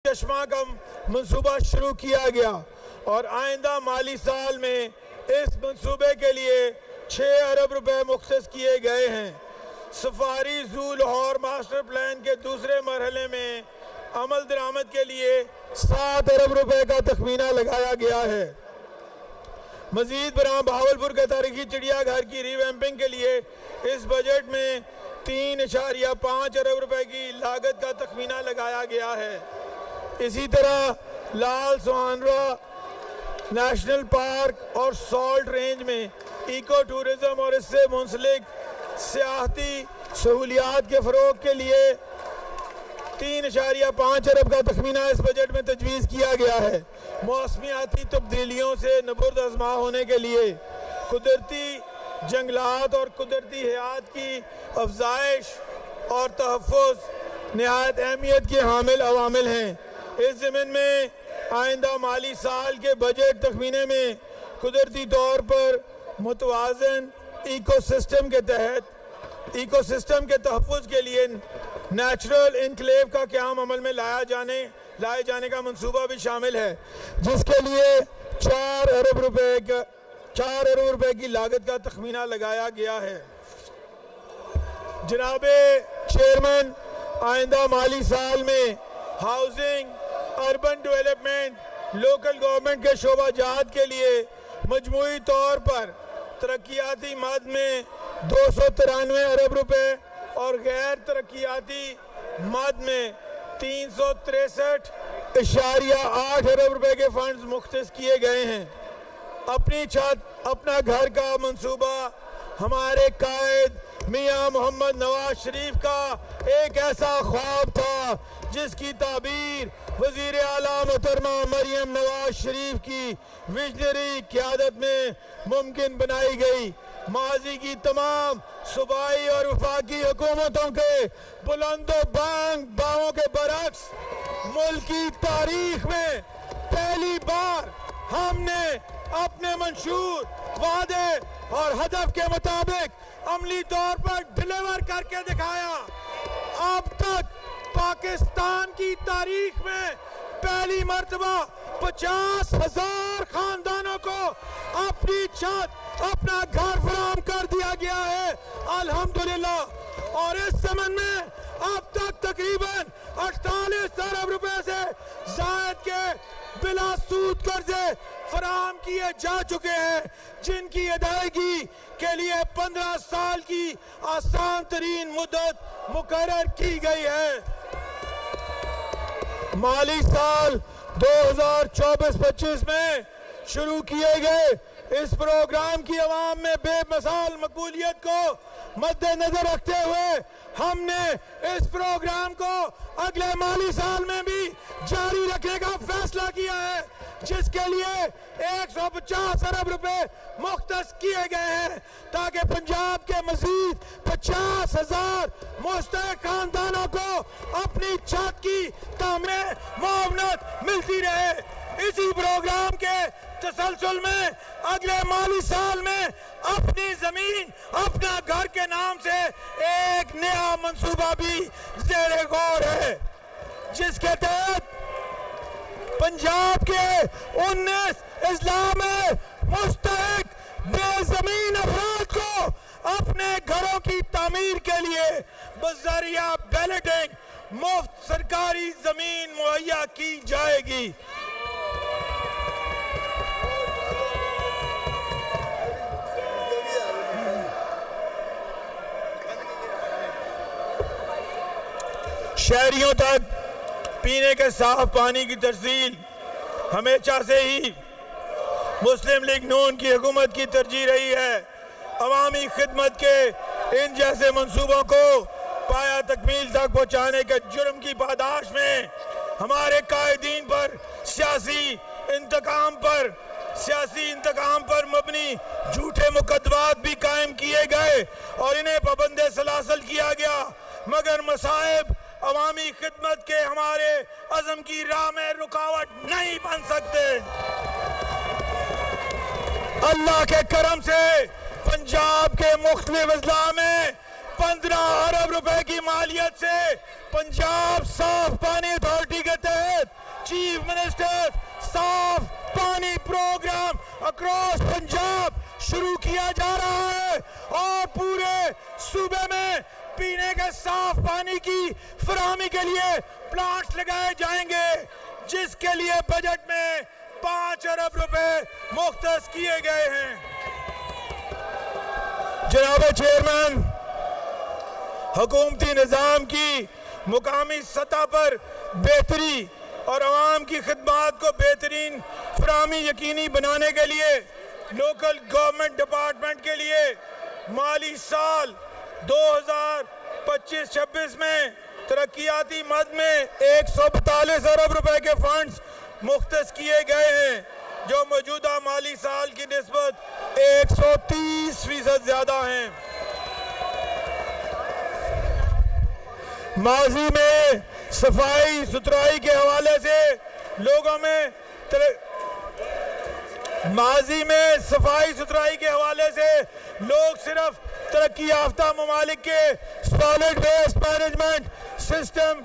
چشمہ کا منصوبہ شروع کیا گیا اور آئندہ مالی سال میں اس منصوبے کے لیے 6 ارب روپے مختص کیے گئے ہیں۔ سفاری زو لاہور ماسٹر پلان کے دوسرے مرحلے میں عمل درآمد کے لیے 7 ارب روپے کا تخمینہ لگایا گیا ہے۔ مزید برآں بہاولپور کے تاریخی چڑیا گھر کی ریویمپنگ کے لیے اس بجٹ میں 3.5 ارب روپے کی لاگت کا تخمینہ لگایا گیا ہے۔ اسی طرح لال سوانرا نیشنل پارک اور سالٹ رینج میں ایکو ٹورزم اور اس سے منسلک سیاحتی سہولیات کے فروغ کے لیے 3.5 ارب کا تخمینہ اس بجٹ میں تجویز کیا گیا ہے۔ موسمیاتی تبدیلیوں سے نبرد آزما ہونے کے لیے قدرتی جنگلات اور قدرتی حیات کی افزائش اور تحفظ نہایت اہمیت کے حامل عوامل ہیں۔ اس ضمن میں آئندہ مالی سال کے بجٹ تخمینے میں قدرتی طور پر متوازن ایکو سسٹم کے تحفظ کے لیے نیچرل انکلیو کا قیام عمل میں لائے جانے کا منصوبہ بھی شامل ہے، جس کے لیے 4 ارب روپے کی لاگت کا تخمینہ لگایا گیا ہے۔ جناب چیئرمین، آئندہ مالی سال میں housing, urban development, local government کے شعبہ جات کے لیے مجموعی طور پر ترقیاتی مد میں 293 ارب روپے اور غیر ترقیاتی مد میں 363.8 ارب روپے کے فنڈز مختص کیے گئے ہیں۔ اپنی چھت اپنا گھر کا منصوبہ ہمارے قائد میاں محمد نواز شریف کا ایک ایسا خواب تھا جس کی تعبیر وزیر اعلیٰ محترمہ مریم نواز شریف کی ویژنری قیادت میں ممکن بنائی گئی۔ ماضی کی تمام صوبائی اور وفاقی حکومتوں کے بلند و باؤں کے برعکس ملک کی تاریخ میں پہلی بار ہم نے اپنے منشور، وعدے اور ہدف کے مطابق عملی طور پر ڈیلیور کر کے دکھایا۔ اب تک پاکستان کی تاریخ میں پہلی مرتبہ 50,000 خاندانوں کو اپنی چھت، اپنا گھر فراہم کر دیا گیا ہے، الحمدللہ۔ اور اس زمن میں اب تک تقریباً 48 ارب روپے سے زائد کے بلا سود قرضے فراہم کیے جا چکے ہیں، جن کی ادائیگی کے لیے 15 سال کی آسان ترین مدت مقرر کی گئی ہے۔ مالی سال 2024-25 میں شروع کیے گئے اس پروگرام کی عوام میں بے مثال مقبولیت کو مد نظر رکھتے ہوئے ہم نے اس پروگرام کو اگلے مالی سال میں بھی جاری رکھنے کا فیصلہ کیا ہے، جس کے لیے 150 ارب روپے مختص کیے گئے ہیں تاکہ پنجاب کے مزید 50,000 مستحق خاندانوں کو اپنی چھت کی تعمیر معاونت ملتی رہے۔ اسی پروگرام کے تسلسل میں اگلے مالی سال میں اپنی زمین اپنا گھر کے نام سے ایک نیا منصوبہ بھی زیر غور ہے، جس کے تحت پنجاب کے 19 اضلاع میں مستحق بے زمین افراد کو اپنے گھروں کی تعمیر کے لیے بذریعہ بیلٹنگ مفت سرکاری زمین مہیا کی جائے گی۔ شہریوں تک پینے کے صاف پانی کی ترسیل ہمیشہ سے ہی مسلم لیگ نون کی حکومت کی ترجیح رہی ہے۔ عوامی خدمت کے ان جیسے منصوبوں کو پایہ تکمیل تک پہنچانے کے جرم کی پاداش میں ہمارے قائدین پر سیاسی انتقام پر مبنی جھوٹے مقدمات بھی قائم کیے گئے اور انہیں پابند سلاسل کیا گیا، مگر مصائب عوامی خدمت کے ہمارے عزم کی راہ میں رکاوٹ نہیں بن سکتے۔ اللہ کے کرم سے پنجاب کے مختلف اضلاع میں 15 ارب روپے کی مالیت سے پنجاب صاف پانی اتھارٹی کے تحت چیف منسٹر صاف پانی پروگرام اکراس پنجاب شروع کیا جا رہا ہے اور پورے صوبے میں پینے کے صاف پانی کی فراہمی کے لیے پلانٹ لگائے جائیں گے، جس کے لیے بجٹ میں 5 ارب روپے مختص کیے گئے ہیں۔ جناب چیئرمین، حکومتی نظام کی مقامی سطح پر بہتری اور عوام کی خدمات کو بہترین فراہمی یقینی بنانے کے لیے لوکل گورنمنٹ ڈپارٹمنٹ کے لیے مالی سال 2025-26 میں ترقیاتی مد میں 142 ارب روپے کے فنڈز مختص کیے گئے ہیں، جو موجودہ مالی سال کی نسبت 130% زیادہ ہیں۔ ماضی میں صفائی ستھرائی کے حوالے سے لوگ صرف ترقی یافتہ ممالک کے سالڈ ویسٹ مینجمنٹ سسٹم